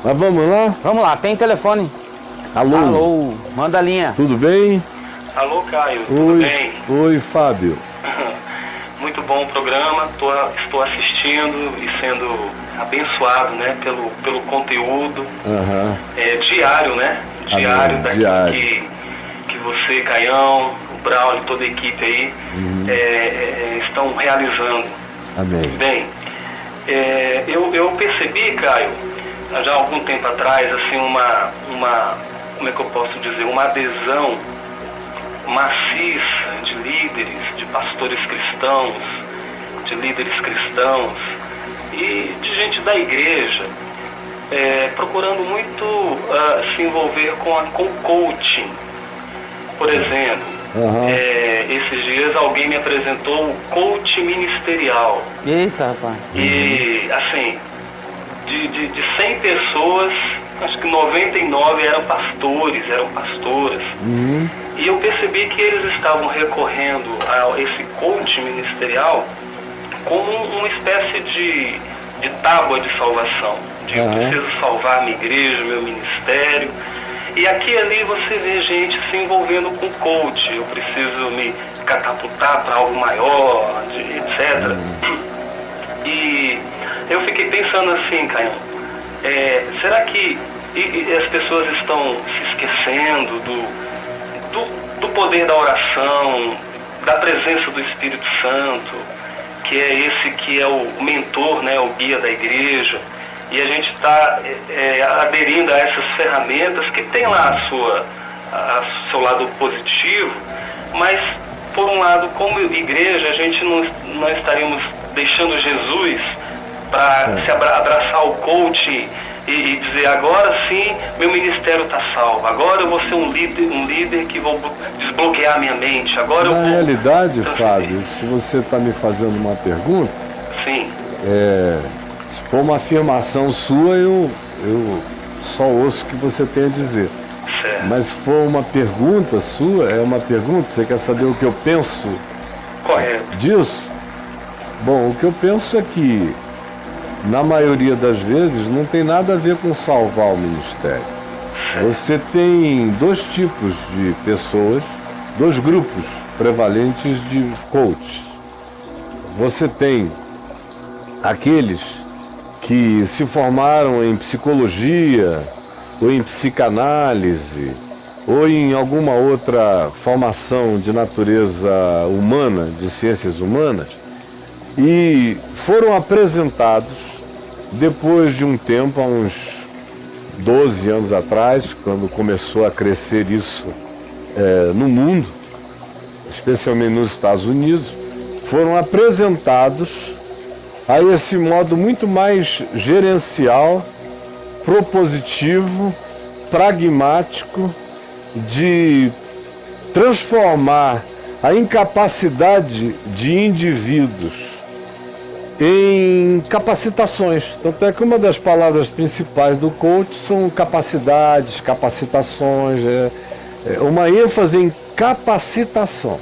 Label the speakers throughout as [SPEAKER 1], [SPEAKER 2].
[SPEAKER 1] Mas vamos lá?
[SPEAKER 2] Vamos lá, tem telefone.
[SPEAKER 1] Alô?
[SPEAKER 2] Alô, manda a linha.
[SPEAKER 1] Tudo bem?
[SPEAKER 3] Alô, Caio, tudo bem?
[SPEAKER 1] Oi, Fábio.
[SPEAKER 3] Muito bom o programa, estou assistindo e sendo abençoado, né, pelo conteúdo diário, né? Diário daquilo que você, Caião, o Braulio, toda a equipe aí estão realizando.
[SPEAKER 1] Amém.
[SPEAKER 3] Bem, eu percebi, Caio, já há algum tempo atrás, assim, como é que eu posso dizer, uma adesão maciça de líderes, de pastores cristãos, de líderes cristãos e de gente da igreja, procurando muito se envolver com coaching. Por exemplo, esses dias alguém me apresentou o coach ministerial.
[SPEAKER 2] Eita, rapaz.
[SPEAKER 3] E, assim, de 100 pessoas, acho que 99 eram pastores, eram pastoras. E eu percebi que eles estavam recorrendo a esse coach ministerial como uma espécie de tábua de salvação. Eu preciso salvar minha igreja, meu ministério. E aqui e ali você vê gente se envolvendo com coach. Eu preciso me catapultar para algo maior, etc. E eu fiquei pensando assim, Caio, será que as pessoas estão se esquecendo do poder da oração, da presença do Espírito Santo, que é esse que é o mentor, né, o guia da igreja, e a gente está aderindo a essas ferramentas que tem lá seu lado positivo, mas, por um lado, como igreja, a gente não estaríamos deixando Jesus para se abraçar o coach e dizer, agora sim, meu ministério está salvo, agora eu vou ser um líder que vou desbloquear a minha mente, agora eu vou...
[SPEAKER 1] Na realidade, Fábio, se você está me fazendo uma pergunta,
[SPEAKER 3] sim.
[SPEAKER 1] Se for uma afirmação sua, eu só ouço o que você tem a dizer.
[SPEAKER 3] Certo.
[SPEAKER 1] Mas se for uma pergunta sua, você quer saber o que eu penso disso? Bom, o que eu penso é que, na maioria das vezes, não tem nada a ver com salvar o ministério. Você tem dois tipos de pessoas, dois grupos prevalentes de coaches. Você tem aqueles que se formaram em psicologia, ou em psicanálise, ou em alguma outra formação de natureza humana, de ciências humanas, e foram apresentados depois de um tempo, há uns 12 anos atrás, quando começou a crescer isso no mundo, especialmente nos Estados Unidos, foram apresentados a esse modo muito mais gerencial, propositivo, pragmático, de transformar a incapacidade de indivíduos em capacitações. Tanto é que uma das palavras principais do coach são capacidades, capacitações, uma ênfase em capacitação,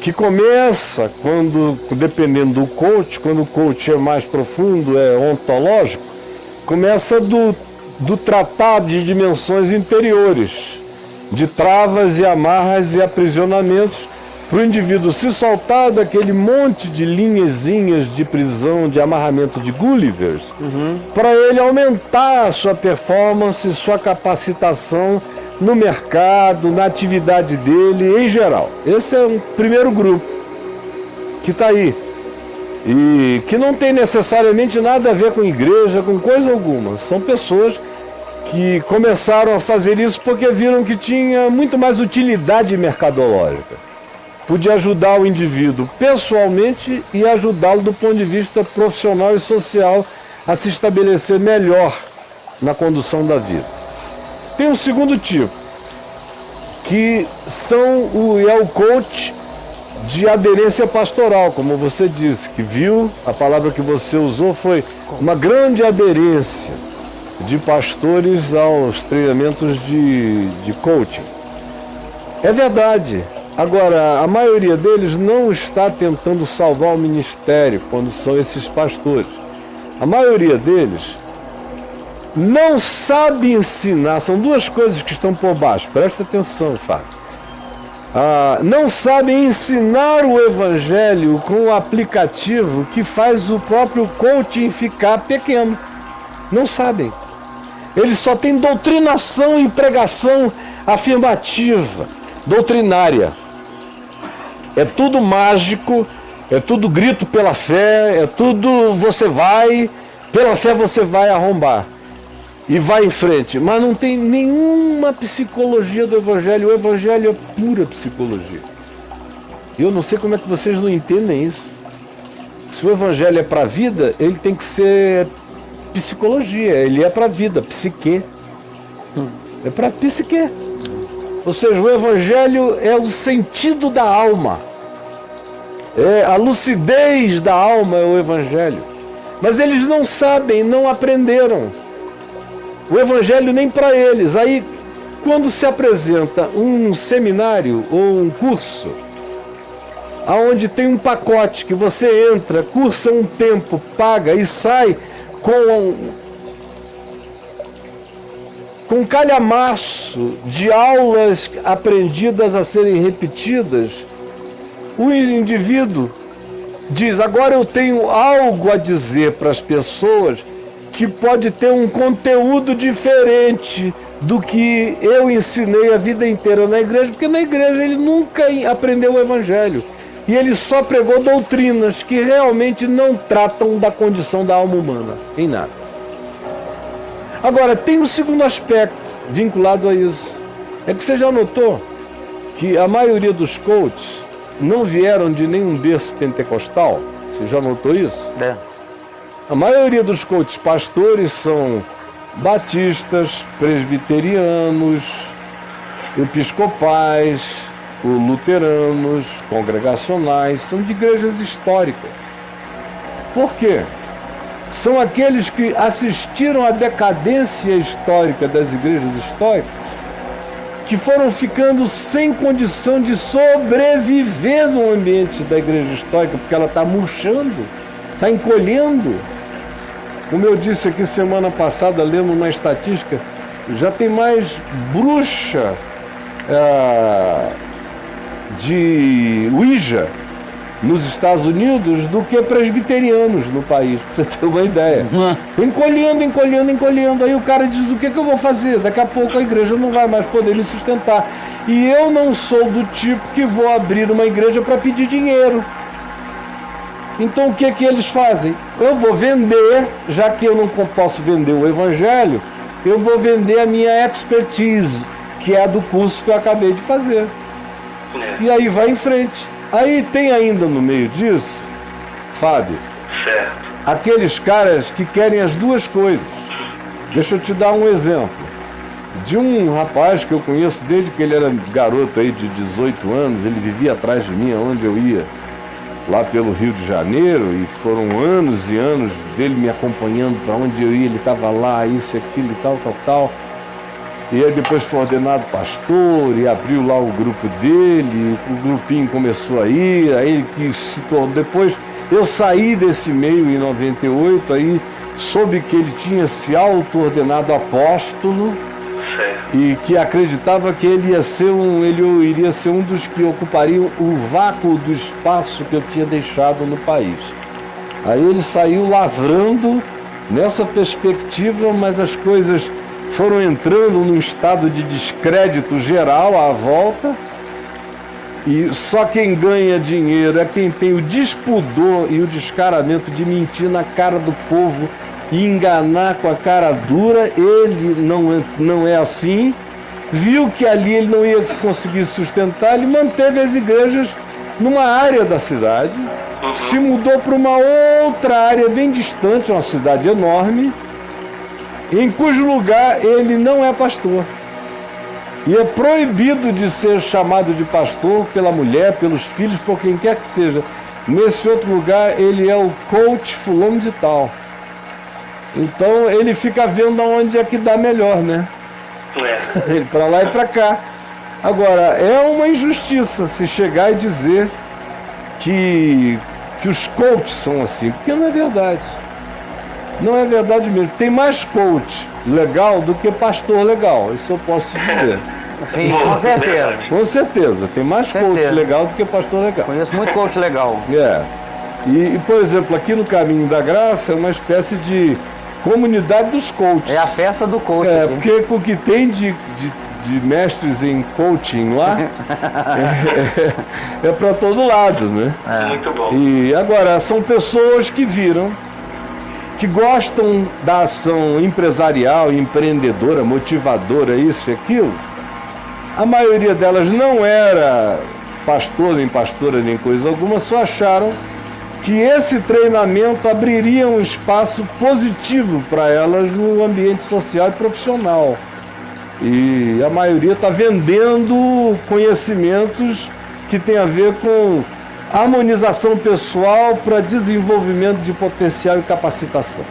[SPEAKER 1] que começa dependendo do coach, quando o coach é mais profundo, é ontológico, começa do tratado de dimensões interiores, de travas e amarras e aprisionamentos, para o indivíduo se soltar daquele monte de linhazinhas de prisão, de amarramento de Gullivers, para ele aumentar a sua performance, sua capacitação no mercado, na atividade dele, em geral. Esse é um primeiro grupo que está aí e que não tem necessariamente nada a ver com igreja, com coisa alguma. São pessoas que começaram a fazer isso porque viram que tinha muito mais utilidade mercadológica. Podia ajudar o indivíduo pessoalmente e ajudá-lo do ponto de vista profissional e social a se estabelecer melhor na condução da vida. Tem um segundo tipo, que é o coach de aderência pastoral, como você disse, que viu, a palavra que você usou foi uma grande aderência de pastores aos treinamentos de coaching. É verdade. Agora, a maioria deles não está tentando salvar o ministério quando são esses pastores. A maioria deles não sabe ensinar, são duas coisas que estão por baixo, presta atenção, Fábio. Não sabem ensinar o evangelho com o aplicativo que faz o próprio coaching ficar pequeno. Não sabem. Eles só têm doutrinação e pregação afirmativa, doutrinária. É tudo mágico, é tudo grito pela fé, é tudo você vai, pela fé você vai arrombar. E vai em frente, mas não tem nenhuma psicologia do evangelho. O evangelho é pura psicologia. Eu não sei como é que vocês não entendem isso. Se o evangelho é para a vida, ele tem que ser psicologia, ele é para a vida, psique. É para psique. Ou seja, o evangelho é o sentido da alma. É a lucidez da alma é o evangelho. Mas eles não sabem, não aprenderam. O evangelho nem para eles. Aí, quando se apresenta um seminário ou um curso, aonde tem um pacote que você entra, cursa um tempo, paga e sai com um calhamaço de aulas aprendidas a serem repetidas, o indivíduo diz: agora eu tenho algo a dizer para as pessoas que pode ter um conteúdo diferente do que eu ensinei a vida inteira na igreja, porque na igreja ele nunca aprendeu o evangelho. E ele só pregou doutrinas que realmente não tratam da condição da alma humana, em nada. Agora, tem um segundo aspecto vinculado a isso. É que você já notou que a maioria dos coaches não vieram de nenhum berço pentecostal? Você já notou isso?
[SPEAKER 2] É.
[SPEAKER 1] A maioria dos coaches pastores são batistas, presbiterianos, episcopais, luteranos, congregacionais, são de igrejas históricas. Por quê? São aqueles que assistiram à decadência histórica das igrejas históricas, que foram ficando sem condição de sobreviver no ambiente da igreja histórica, porque ela está murchando, está encolhendo. Como eu disse aqui semana passada, lendo uma estatística, já tem mais bruxa de Ouija nos Estados Unidos do que presbiterianos no país, pra você ter uma ideia. Encolhendo. Aí o cara diz: o que eu vou fazer? Daqui a pouco a igreja não vai mais poder me sustentar. E eu não sou do tipo que vou abrir uma igreja para pedir dinheiro. Então o que eles fazem? Eu vou vender, já que eu não posso vender o evangelho, eu vou vender a minha expertise, que é a do curso que eu acabei de fazer. E aí vai em frente. Aí tem ainda no meio disso, Fábio,
[SPEAKER 3] Certo.
[SPEAKER 1] aqueles caras que querem as duas coisas. Deixa eu te dar um exemplo. De um rapaz que eu conheço desde que ele era garoto aí de 18 anos, ele vivia atrás de mim aonde eu ia, lá pelo Rio de Janeiro, e foram anos e anos dele me acompanhando para onde eu ia, ele estava lá, isso, aquilo e tal. E aí depois foi ordenado pastor e abriu lá o grupo dele, o grupinho começou a ir, aí ele que se tornou. Depois eu saí desse meio em 98, aí soube que ele tinha se auto-ordenado apóstolo.
[SPEAKER 3] Certo.
[SPEAKER 1] E que acreditava que ele iria ser um dos que ocupariam o vácuo do espaço que eu tinha deixado no país. Aí ele saiu lavrando nessa perspectiva, mas as coisas foram entrando num estado de descrédito geral à volta, e só quem ganha dinheiro é quem tem o despudor e o descaramento de mentir na cara do povo e enganar com a cara dura. Ele não é assim, viu que ali ele não ia conseguir sustentar, ele manteve as igrejas numa área da cidade, se mudou para uma outra área bem distante, uma cidade enorme, em cujo lugar ele não é pastor. E é proibido de ser chamado de pastor pela mulher, pelos filhos, por quem quer que seja. Nesse outro lugar ele é o coach fulano de tal. Então ele fica vendo aonde é que dá melhor, né? Ele para lá e para cá. Agora, é uma injustiça se chegar e dizer que os coaches são assim, porque não é verdade. Não é verdade mesmo. Tem mais coach legal do que pastor legal. Isso eu posso te dizer.
[SPEAKER 2] Sim,
[SPEAKER 3] Boa,
[SPEAKER 2] com certeza.
[SPEAKER 3] verdade.
[SPEAKER 1] Com certeza. Tem mais coach
[SPEAKER 2] Certeza.
[SPEAKER 1] legal do que pastor legal.
[SPEAKER 2] Conheço muito coach legal.
[SPEAKER 1] É. E, por exemplo, aqui no Caminho da Graça é uma espécie de comunidade dos coaches.
[SPEAKER 2] É a festa do coach.
[SPEAKER 1] É,
[SPEAKER 2] aqui.
[SPEAKER 1] porque com o que tem de mestres em coaching lá, é para todo lado, né?
[SPEAKER 3] Muito bom.
[SPEAKER 1] E agora, são pessoas que viram, que gostam da ação empresarial, empreendedora, motivadora, isso e aquilo. A maioria delas não era pastor, nem pastora, nem coisa alguma, só acharam que esse treinamento abriria um espaço positivo para elas no ambiente social e profissional. E a maioria está vendendo conhecimentos que tem a ver com harmonização pessoal para desenvolvimento de potencial e capacitação.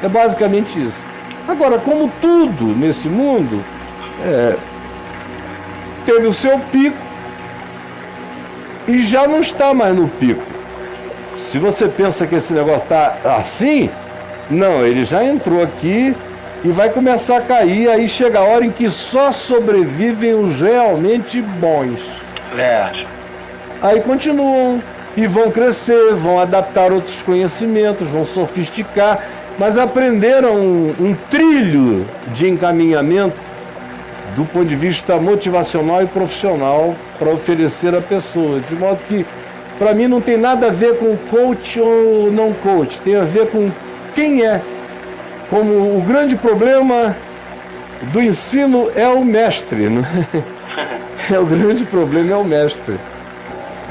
[SPEAKER 1] É basicamente isso. Agora, como tudo nesse mundo, teve o seu pico e já não está mais no pico. Se você pensa que esse negócio está assim, não, ele já entrou aqui e vai começar a cair, aí chega a hora em que só sobrevivem os realmente bons.
[SPEAKER 3] Verdade.
[SPEAKER 1] Aí continuam e vão crescer, vão adaptar outros conhecimentos, vão sofisticar, mas aprenderam um trilho de encaminhamento do ponto de vista motivacional e profissional para oferecer à pessoa, de modo que para mim não tem nada a ver com coach ou não coach, tem a ver com quem é. Como o grande problema do ensino é o mestre, né? O grande problema é o mestre.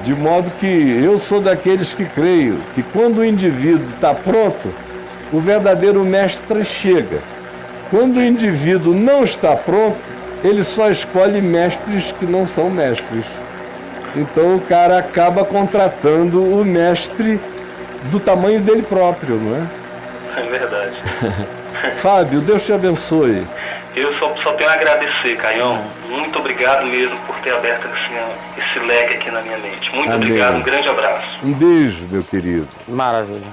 [SPEAKER 1] De modo que eu sou daqueles que creio que quando o indivíduo está pronto, o verdadeiro mestre chega. Quando o indivíduo não está pronto, ele só escolhe mestres que não são mestres. Então o cara acaba contratando o mestre do tamanho dele próprio, não é?
[SPEAKER 3] É verdade.
[SPEAKER 1] Fábio, Deus te abençoe.
[SPEAKER 3] Eu só tenho a agradecer, Caião. Muito obrigado mesmo por ter aberto assim, esse leque aqui na minha mente. Muito
[SPEAKER 1] Amém.
[SPEAKER 3] obrigado, um grande abraço.
[SPEAKER 1] Um beijo, meu querido.
[SPEAKER 2] Maravilha.